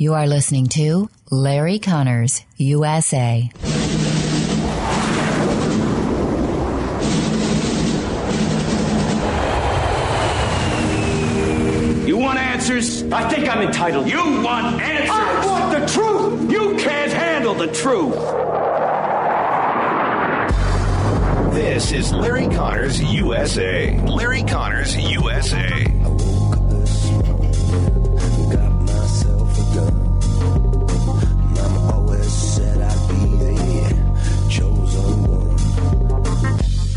You are listening to Larry Conners, USA. You want answers? I think I'm entitled. You want answers? I want the truth! You can't handle the truth! This is Larry Conners USA. Larry Conners USA.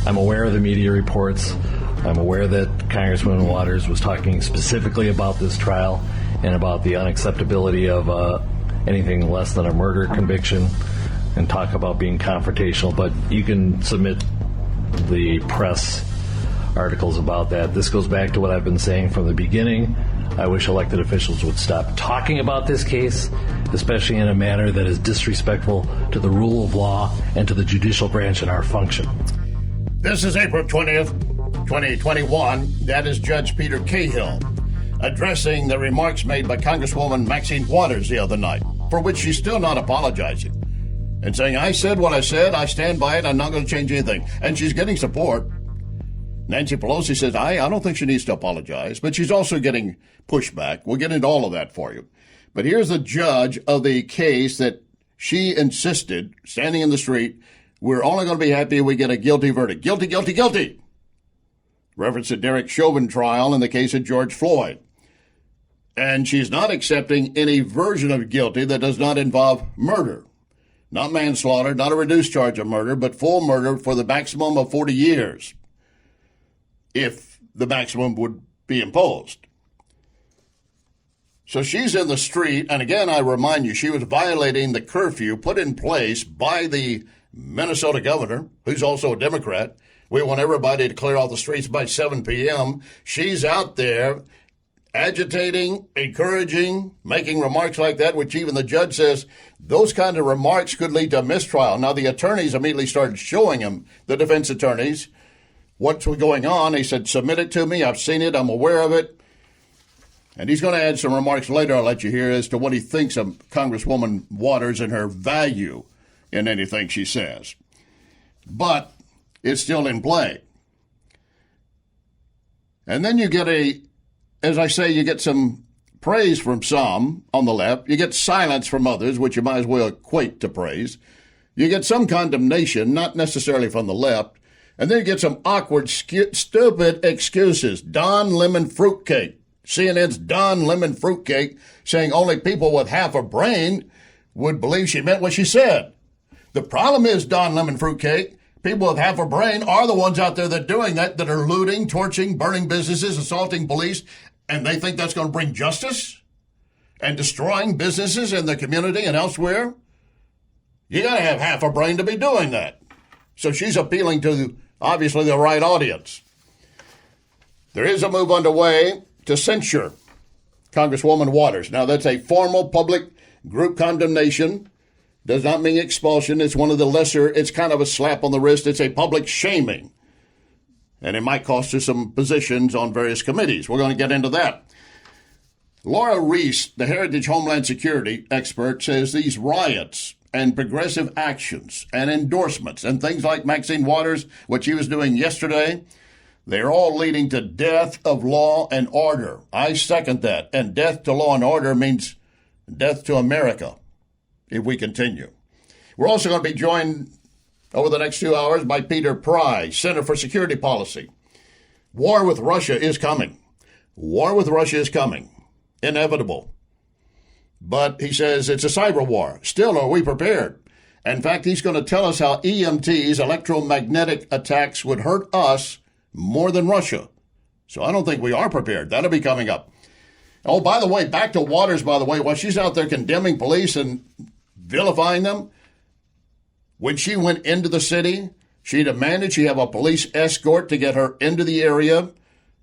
I'm aware of the media reports. I'm aware that Congresswoman Waters was talking specifically about this trial and about the unacceptability of anything less than a murder conviction and talk about being confrontational. But you can submit the press articles about that. This goes back to what I've been saying from the beginning. I wish elected officials would stop talking about this case, especially in a manner that is disrespectful to the rule of law and to the judicial branch and our function. This is April 20th, 2021. That is Judge Peter Cahill addressing the remarks made by Congresswoman Maxine Waters the other night, for which she's still not apologizing, and saying, I said what I said, I stand by it, I'm not going to change anything. And she's getting support. Nancy Pelosi says, I don't think she needs to apologize, but she's also getting pushback. We'll get into all of that for you. But here's the judge of the case that she insisted, standing in the street, we're only going to be happy if we get a guilty verdict. Guilty, guilty, guilty. Reference to Derek Chauvin trial in the case of George Floyd. And she's not accepting any version of guilty that does not involve murder. Not manslaughter, not a reduced charge of murder, but full murder for the maximum of 40 years, if the maximum would be imposed. So she's in the street, and again, I remind you, she was violating the curfew put in place by the Minnesota governor, who's also a Democrat. We want everybody to clear off the streets by 7 p.m. She's out there agitating, encouraging, making remarks like that, which even the judge says those kind of remarks could lead to a mistrial. Now, the attorneys immediately started showing him, the defense attorneys, what's going on. He said, submit it to me. I've seen it. I'm aware of it. And he's going to add some remarks later I'll let you hear as to what he thinks of Congresswoman Waters and her value in anything she says. But it's still in play. And then you get as I say, you get some praise from some on the left. You get silence from others, which you might as well equate to praise. You get some condemnation, not necessarily from the left. And then you get some awkward, stupid excuses. Don Lemon Fruitcake. CNN's Don Lemon Fruitcake saying only people with half a brain would believe she meant what she said. The problem is, Don Lemon Fruitcake, people with half a brain are the ones out there that are doing that are looting, torching, burning businesses, assaulting police, and they think that's going to bring justice and destroying businesses in the community and elsewhere. You got to have half a brain to be doing that. So she's appealing to, obviously, the right audience. There is a move underway to censure Congresswoman Waters. Now, that's a formal public group condemnation. Does not mean expulsion. It's one of the lesser, it's kind of a slap on the wrist. It's a public shaming. And it might cost her some positions on various committees. We're going to get into that. Laura Reese, the Heritage Homeland Security expert, says these riots and progressive actions and endorsements and things like Maxine Waters, what she was doing yesterday, they're all leading to death of law and order. I second that. And death to law and order means death to America if we continue. We're also going to be joined over the next 2 hours by Peter Pry, Center for Security Policy. War with Russia is coming. War with Russia is coming. Inevitable. But he says it's a cyber war. Still, are we prepared? In fact, he's going to tell us how EMTs, electromagnetic attacks, would hurt us more than Russia. So I don't think we are prepared. That'll be coming up. Oh, by the way, back to Waters, by the way, while she's out there condemning police and vilifying them, when she went into the city, she demanded she have a police escort to get her into the area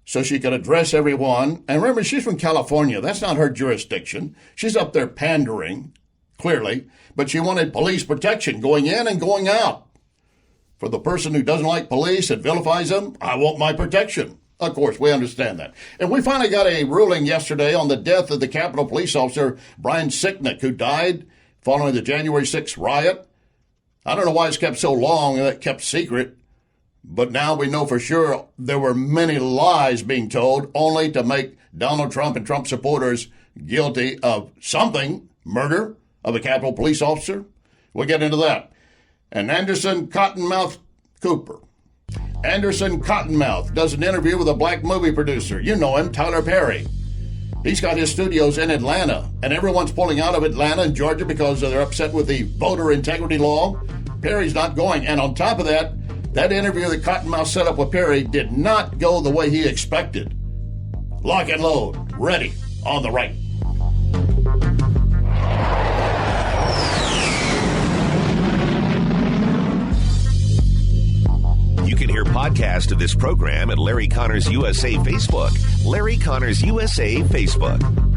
so she could address everyone. And remember, she's from California. That's not her jurisdiction. She's up there pandering, clearly, but she wanted police protection going in and going out. For the person who doesn't like police and vilifies them, I want my protection. Of course, we understand that. And we finally got a ruling yesterday on the death of the Capitol police officer, Brian Sicknick, who died following the January 6th riot. I don't know why it's kept so long and it kept secret, but now we know for sure there were many lies being told only to make Donald Trump and Trump supporters guilty of something, murder of a Capitol police officer. We'll get into that. And Anderson Cottonmouth Cooper. Anderson Cottonmouth does an interview with a black movie producer. You know him, Tyler Perry. He's got his studios in Atlanta, and everyone's pulling out of Atlanta and Georgia because they're upset with the voter integrity law. Perry's not going. And on top of that, that interview that Cottonmouth set up with Perry did not go the way he expected. Lock and load. Ready. On the right. You can hear podcast of this program at Larry Connors USA Facebook. Larry Connors USA Facebook.